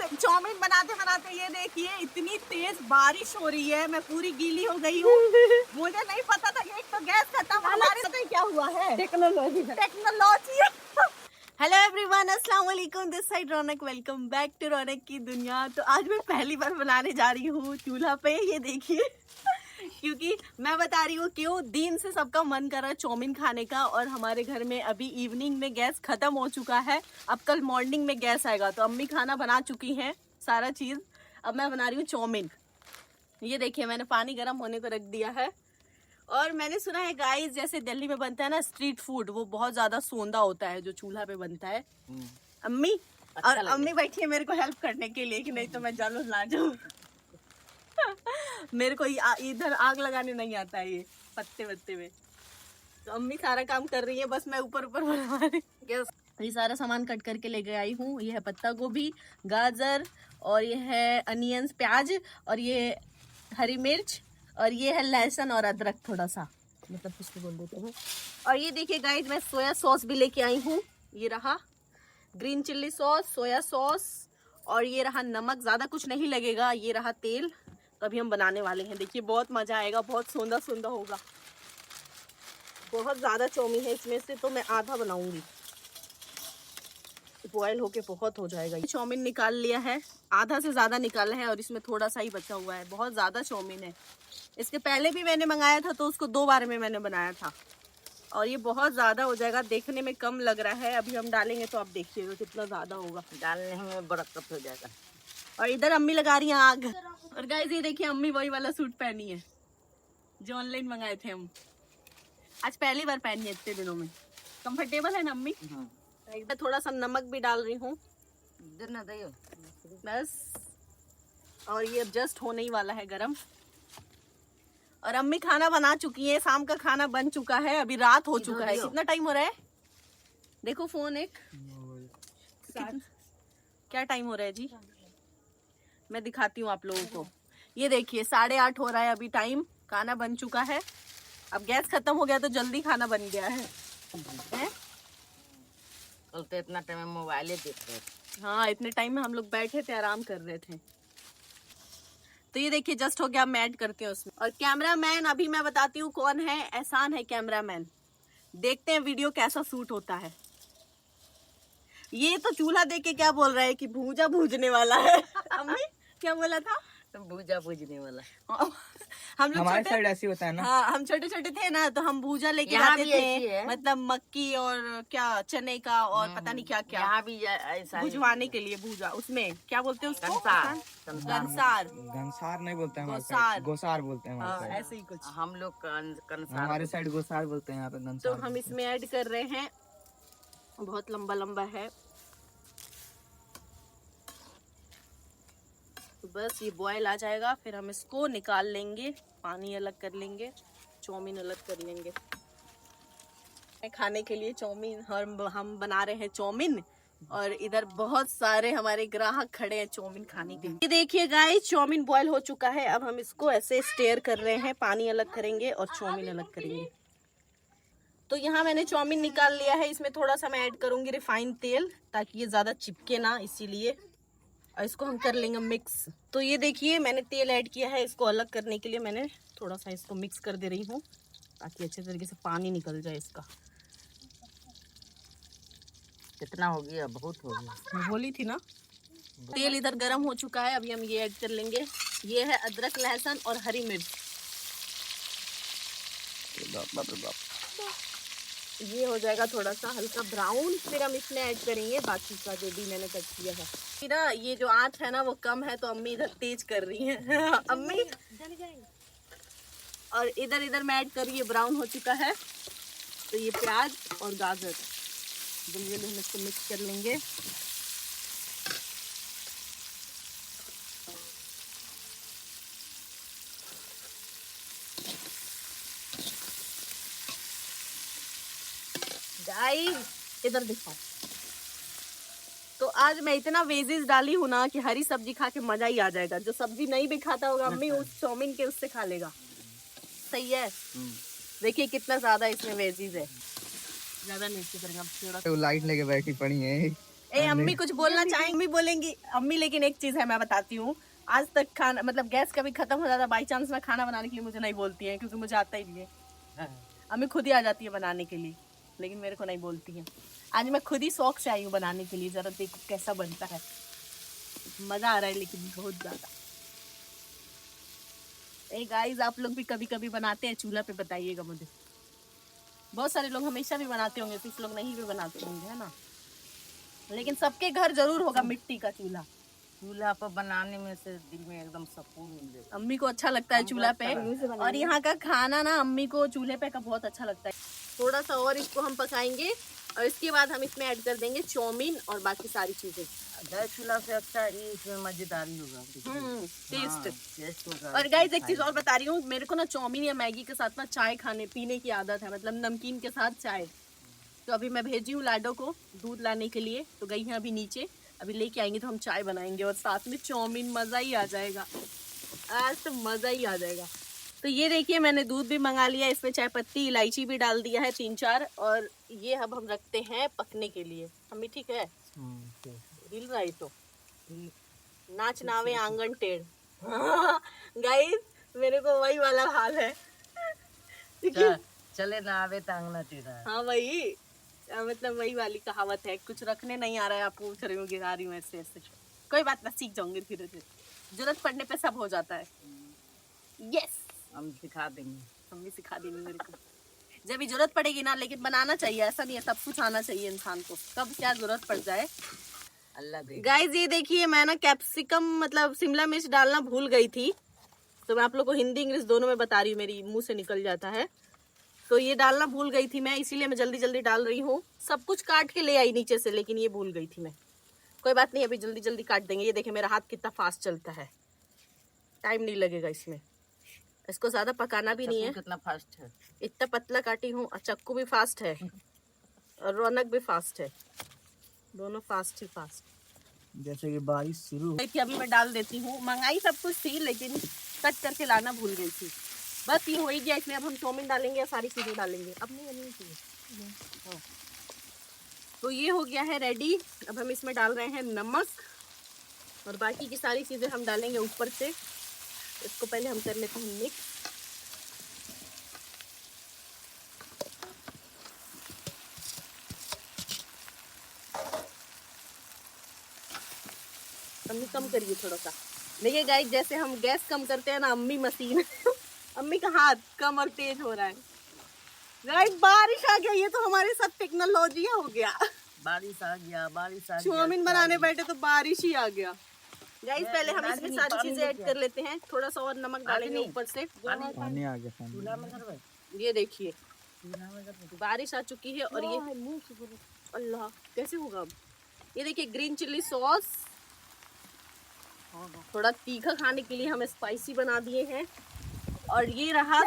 Chowmein बनाते बनाते ये देखिए इतनी तेज बारिश हो रही है, मैं पूरी गीली हो गई हूँ। मुझे नहीं पता था कि एक तो गैस खत्म, हमारे साथ क्या हुआ है, टेक्नोलॉजी। हेलो एवरीवन, अस्सलाम वालेकुम, this side Raunak, welcome back to Raunak की दुनिया। तो आज मैं पहली बार बनाने जा रही हूँ चूल्हा पे, ये देखिए। क्योंकि मैं बता रही हूँ क्यों, दिन से सबका मन कर रहा है चाउमीन खाने का, और हमारे घर में अभी इवनिंग में गैस खत्म हो चुका है। अब कल मॉर्निंग में गैस आएगा, तो अम्मी खाना बना चुकी हैं सारा चीज। अब मैं बना रही हूँ चाउमीन। ये देखिए मैंने पानी गर्म होने को रख दिया है। और मैंने सुना है गाइस, जैसे दिल्ली में बनता है ना स्ट्रीट फूड, वो बहुत ज्यादा सोंधा होता है जो चूल्हा पे बनता है। अम्मी अच्छा और अम्मी बैठी है मेरे को हेल्प करने के लिए कि नहीं तो मैं जलो ना जाऊं। मेरे को इधर आग लगाने नहीं आता है ये पत्ते वत्ते में, तो अम्मी सारा काम कर रही है, बस मैं ऊपर ऊपर बना रही हूँ। ये सारा सामान कट करके लेके आई हूँ। ये है पत्ता गोभी, गाजर, और ये है अनियंस प्याज, और ये हरी मिर्च, और ये है लहसुन और अदरक थोड़ा सा, मतलब कुछ भी बोल देते हैं। और ये देखिए गाइस, मैं सोया सॉस भी लेके आई हूँ। ये रहा green chilli sauce, soya sauce, और ये रहा नमक, ज्यादा कुछ नहीं लगेगा। ये रहा तेल। तो अभी हम बनाने वाले हैं, देखिए बहुत मजा आएगा, बहुत सोंधा सोंधा होगा। बहुत ज्यादा चाउमीन है इसमें से, तो मैं आधा बनाऊंगी, बॉयल होके बहुत हो जाएगा। ये चाउमीन निकाल लिया है, आधा से ज्यादा निकाला है, और इसमें थोड़ा सा ही बचा हुआ है। बहुत ज्यादा चाउमीन है। इसके पहले भी मैंने मंगाया था, तो उसको 2 बार में मैंने बनाया था, और ये बहुत ज्यादा हो जाएगा। देखने में कम लग रहा है, अभी हम डालेंगे तो आप देखिएगा कितना ज्यादा होगा। डालने में बरकत हो जाएगा। और इधर अम्मी लगा रही है आग। और गाइस ये देखिए, अम्मी वही वाला सूट पहनी है जो ऑनलाइन मंगाए थे हम। आज पहली बार पहनी है इतने दिनों में। कंफर्टेबल है ना अम्मी? इधर थोड़ा सा नमक भी डाल रही हूँ बस। और ये अब जस्ट होने ही वाला है गरम। और अम्मी खाना बना चुकी है, शाम का खाना बन चुका है, अभी रात हो चुका है। कितना टाइम हो रहा है देखो, फोन एक क्या टाइम हो रहा है जी, मैं दिखाती हूँ आप लोगों को। ये देखिए 8:30 हो रहा है अभी टाइम। खाना बन चुका है। अब गैस खत्म हो गया तो जल्दी खाना बन गया है? कल तो इतना टाइम में मोबाइल देख रहे थे। हाँ, इतने टाइम में हम लोग बैठे थे, आराम कर रहे थे। तो ये देखिए जस्ट हो गया, मैं ऐड करती हूँ उसमें। और कैमरामैन अभी मैं बताती हूँ कौन है, एहसान है कैमरामैन। देखते हैं वीडियो कैसा शूट होता है। ये तो चूल्हा देख के क्या बोल रहा है कि भूजा भूजने वाला है। अम्मी क्या बोला था? भूजा भूजने वाला। हम लोग हमारे साइड ऐसी होता है ना। हाँ, हम छोटे छोटे थे ना, तो हम भूजा लेके यहाँ जाते भी ऐसी थे, है। मतलब मक्की और क्या चने का और पता नहीं क्या क्या यहाँ भी ऐसा ही। भुजवाने के लिए भूजा। उसमें क्या बोलते हैं उसको? कंसार। कंसार। घनसार नहीं बोलते हैं हमारे गोसार। साइड, गोसार बोलते हैं हाँ, हमारे साइड। ऐसे ही कुछ। हम लोग कंसार। हमारे साइड गोसार बोलते हैं, यहाँ पे तो घनसार हम बोलते इसमें ऐड कर रहे हैं, बहुत लंबा लंबा है। तो बस ये बॉयल आ जाएगा, फिर हम इसको निकाल लेंगे, पानी अलग कर लेंगे, चाउमीन अलग कर लेंगे। खाने के लिए चाउमीन, हम बना रहे हैं चाउमीन, और इधर बहुत सारे हमारे ग्राहक खड़े हैं चाउमीन खाने के लिए। ये देखिए गाइस, चाउमीन बॉयल हो चुका है। अब हम इसको ऐसे स्टेयर कर रहे हैं, पानी अलग करेंगे और चाउमीन अलग करेंगे। तो यहाँ मैंने चाउमीन निकाल लिया है, इसमें थोड़ा सा मैं ऐड करूंगी रिफाइंड तेल, ताकि ये ज्यादा चिपके ना, इसीलिए। और इसको हम कर लेंगे मिक्स। तो ये देखिए मैंने तेल ऐड किया है, इसको अलग करने के लिए मैंने थोड़ा सा इसको मिक्स कर दे रही हूँ, ताकि अच्छे तरीके से पानी निकल जाए इसका। कितना हो गया? बहुत हो गया। मैं बोली थी ना। तेल इधर गर्म हो चुका है, अभी हम ये ऐड कर लेंगे। ये है अदरक, लहसुन और हरी मिर्च। ये हो जाएगा थोड़ा सा हल्का ब्राउन, फिर हम इसमें ऐड करेंगे बाकी का जो भी मैंने कट किया है। फिर ना ये जो आंच है ना वो कम है, तो अम्मी इधर तेज कर रही है। अम्मी। और इधर मैं ऐड कर रही है, ब्राउन हो चुका है, तो ये प्याज और गाजर जल्दी जल्दी हम इसको मिक्स कर लेंगे। गाइस इधर दिखाओ। तो आज मैं इतना वेजीज डाली हूँ ना कि हरी सब्जी खा के मजा ही आ जाएगा। जो सब्जी नहीं भी खाता होगा अम्मी, उस चाउमीन के उससे खा लेगा। सही है। देखिए कितना ज्यादा इसमें वेजीज है, ज्यादा नहीं करेंगे अब थोड़ा। तो लाइट लेके बैठी पड़ी है। अम्मी कुछ बोलना चाहेंगी? अम्मी बोलेंगी अम्मी, लेकिन एक चीज है मैं बताती हूँ, आज तक खाना मतलब गैस कभी खत्म हो जाता बाई चांस में खाना बनाने के लिए मुझे नहीं बोलती है, क्योंकि मुझे आता ही नहीं है। अम्मी खुद ही आ जाती है बनाने के लिए, लेकिन मेरे को नहीं बोलती है। आज मैं खुद ही शौक से आई हूँ बनाने के लिए, जरा देखो कैसा बनता है। मजा आ रहा है लेकिन बहुत ज्यादा। गाइस, आप लोग भी कभी कभी बनाते हैं चूल्हा पे? बताइएगा मुझे। बहुत सारे लोग हमेशा भी बनाते होंगे, कुछ लोग नहीं भी बनाते होंगे, है ना? लेकिन सबके घर जरूर होगा मिट्टी का चूल्हा। चूल्हा पर बनाने में से दिल में एकदम सुकून मिल जाता अम्मी को अच्छा लगता है चूल्हा पे, और यहाँ का खाना ना अम्मी को चूल्हे पे का बहुत अच्छा लगता है। थोड़ा सा और इसको हम पकाएंगे, और इसके बाद हम इसमें ऐड कर देंगे चाउमीन और बाकी सारी चीजें। गैस चूल्हा से अच्छा ये इसमें मजेदारी होगा। टेस्ट होगा। और गाइस एक चीज और बता रही हूँ, मेरे को ना चाउमीन या मैगी के साथ ना चाय खाने पीने की आदत है, मतलब नमकीन के साथ चाय। तो अभी मैं भेजी हूँ लाडो को दूध लाने के लिए, तो गई है अभी नीचे, अभी लेके आएंगे तो हम चाय बनाएंगे और साथ में चाउमीन। मजा ही आ जाएगा, आज तो मजा ही आ जाएगा। तो ये देखिए मैंने दूध भी मंगा लिया, इसमें चाय पत्ती इलायची भी डाल दिया है 3-4, और ये अब हम रखते हैं पकने के लिए। हमें ठीक है, हिल रहा है तो नाच नावे आंगन टेढ़। गाइस मेरे को वही वाला हाल है। चले ना आवे टांगना टेढ़ा। हाँ वही, मतलब वही वाली कहावत है। कुछ रखने नहीं आ रहा है, आप पूछ रही हूँ, गिरा रही हूँ ऐसे ऐसे। कोई बात ना, सीख जाऊंगी धीरे धीरे, जरूरत पड़ने पे सब हो जाता है। यस, हम सिखा देंगे, हम भी सिखा देंगे मेरे को, जब भी जरूरत पड़ेगी ना। लेकिन बनाना चाहिए, ऐसा नहीं है सब कुछ आना चाहिए इंसान को, कब क्या जरूरत पड़ जाए अल्लाह दे। गाइस ये देखिए मैं ना कैप्सिकम मतलब शिमला मिर्च डालना भूल गई थी, तो मैं आप लोग को हिंदी इंग्लिश दोनों में बता रही हूँ, मेरी मुंह से निकल जाता है। तो ये डालना भूल गई थी मैं, इसीलिए मैं जल्दी जल्दी डाल रही हूँ। सब कुछ काट के ले आई नीचे से, लेकिन ये भूल गई थी मैं। कोई बात नहीं, अभी जल्दी जल्दी काट देंगे। ये देखिए मेरा हाथ कितना फास्ट चलता है, टाइम नहीं लगेगा इसमें। इसको ज्यादा पकाना भी नहीं है। कितना फास्ट है, इतना पतला काटी हूँ, और चक्कू भी फास्ट है और रौनक भी फास्ट है, दोनों फास्ट ही फास्ट। जैसे कि बारिश शुरू हो। अभी मैं डाल देती हूँ, मंगाई सब कुछ थी लेकिन कट करके लाना भूल गई थी। बस ये हो ही गया, इसमें अब हम चाउमीन डालेंगे या सारी चीजें डालेंगे, अब नहीं चाहिए। हाँ। तो ये हो गया है रेडी। अब हम इसमें डाल रहे हैं नमक, और बाकी की सारी चीजें हम डालेंगे ऊपर से। इसको पहले हम कर लेते हैं मिक्स। अम्मी कम करिए थोड़ा सा। देखिए गाइस, जैसे हम गैस कम करते हैं ना, अम्मी मशीन अम्मी का हाथ कम और तेज हो रहा है। गाइस बारिश आ गया, ये तो हमारे साथ टेक्नोलॉजी हो गया। बारिश आ गया, बारिश आ गया। चाउमीन बनाने बैठे तो बारिश ही आ गया। गाइस पहले हम इसमें सारी चीजें ऐड कर लेते हैं, थोड़ा सा और नमक डालेंगे ऊपर से। पानी आ गया, पानी। चूल्हा में धरवाए, ये देखिए चूल्हा में धरवाए। बारिश आ चुकी है, और ये अल्लाह कैसे होगा अब। ये देखिए ग्रीन चिल्ली सॉस, थोड़ा तीखा खाने के लिए हम स्पाइसी बना दिए हैं। और ये रहा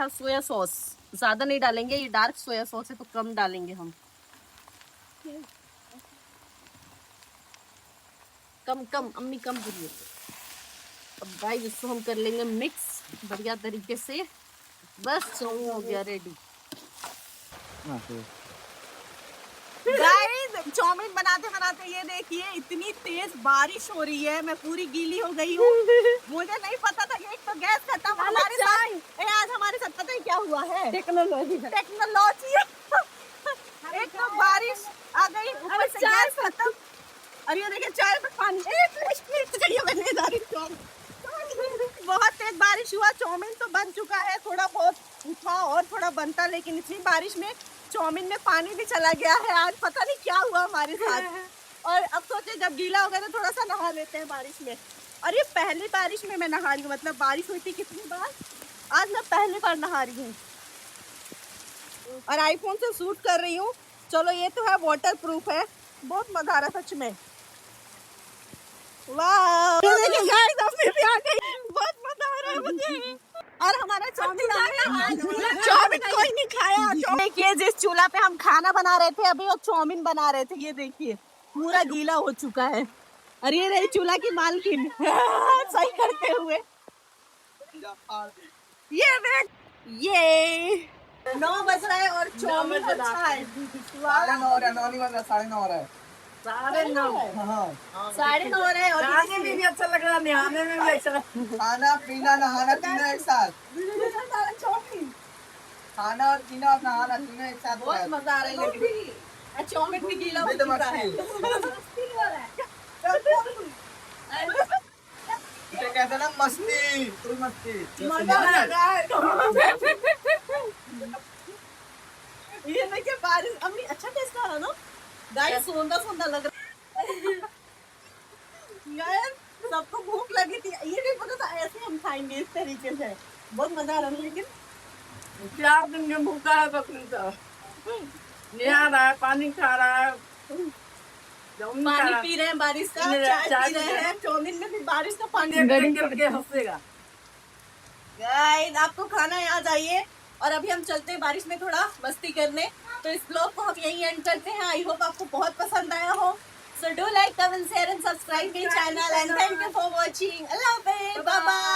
सोया सॉस, ज्यादा नहीं डालेंगे, ये डार्क सोया सॉस है तो कम डालेंगे हम। कम कम अम्मी कम करिए। अब गाइस इसको हम कर लेंगे मिक्स बढ़िया तरीके से। बस चाउमीन हो गया रेडी। गाइस चाउमीन बनाते बनाते ये देखिए इतनी तेज बारिश हो रही है, मैं पूरी गीली हो गई हूँ। मुझे नहीं पता था कि एक तो गैस खत्म हमारे साथ। आज हमारे साथ पता है क्या हुआ है? टेक्नोलॉजी एक तो बारिश आ गई, ऊपर से गैस खत्म, और ये देखिए चाय पे पानी। बहुत तेज बारिश हुआ, चाउमीन तो बन चुका है, थोड़ा बहुत था और थोड़ा बनता, लेकिन इतनी बारिश में चाउमीन में पानी भी चला गया है। आज पता नहीं क्या हुआ हमारे साथ। और अब सोचे जब गीला हो गया तो थोड़ा सा नहा लेते हैं बारिश में। और ये पहली बारिश में मैं नहा रही हूँ, मतलब बारिश हुई थी कितनी बार, आज मैं पहली बार नहा रही हूँ और आईफोन से शूट कर रही हूँ। चलो ये तो है वाटर प्रूफ है, बहुत मजा आ रहा सच में। वाह देखिए गाइस अपने भी आ गई, बहुत मजा आ रहा है मुझे। और हमारा चाउमीन आ गया, चाउमीन कोई नहीं खाया। देखिए जिस चूल्हा पे हम खाना बना रहे थे अभी, वो चाउमीन बना रहे थे, ये देखिए पूरा गीला हो चुका है। और ये रही चूल्हा की मालकिन सही करते हुए। ये 9 बज रहा है और चौमिन बज रहा अच्छा है। 9:30 हो रहा है, 9 नहीं बज रहा, 9:30 हो रहा है। 9:30 हाँ, 9:30 हो रहे हैं और खाने में भी अच्छा लग रहा है, नहाने में भी अच्छा लग खाना पीना नहाना तीनों एक साथ। चौमिन खाना और पीना और नहाना तीनों एक साथ हो रहा बहुत है। मजा आ रहा है लेकिन चौमिन भी गीला हो ये तो चुका है। इसे कहते हैं ना मस्ती, फुल मस्ती। मजा आ रहा है। ये देखिए बारिश अम्मी अच्छा टेस्ट आ रहा ना गाइस, सोंदा सोंदा लग रहा है। गाइस सबको भूख लगी थी, ये नहीं पता था ऐसे हम खाएंगे इस तरीके से। बहुत मजा आ रहा है लेकिन 4 दिन के भूखा है बकरी तो नहा रहा है, पानी खा रहा है, चाउमीन खा पानी रहा पी रहे हैं बारिश का, पी रहे हैं, चाय पी चाय रहे हैं, चौमिन में भी बारिश का पानी। है, देख करके हंसेगा। गाइस आपको खाना है आ जाइए और अभी हम चलते हैं बारिश में थोड़ा मस्ती करने। तो इस ब्लॉग को हम यहीं एंड करते हैं। आई होप आपको बहुत पसंद आया हो। So do like, comment, share and subscribe my channel and thank you for watching. अल्लाह हाफिज़, बाय बाय।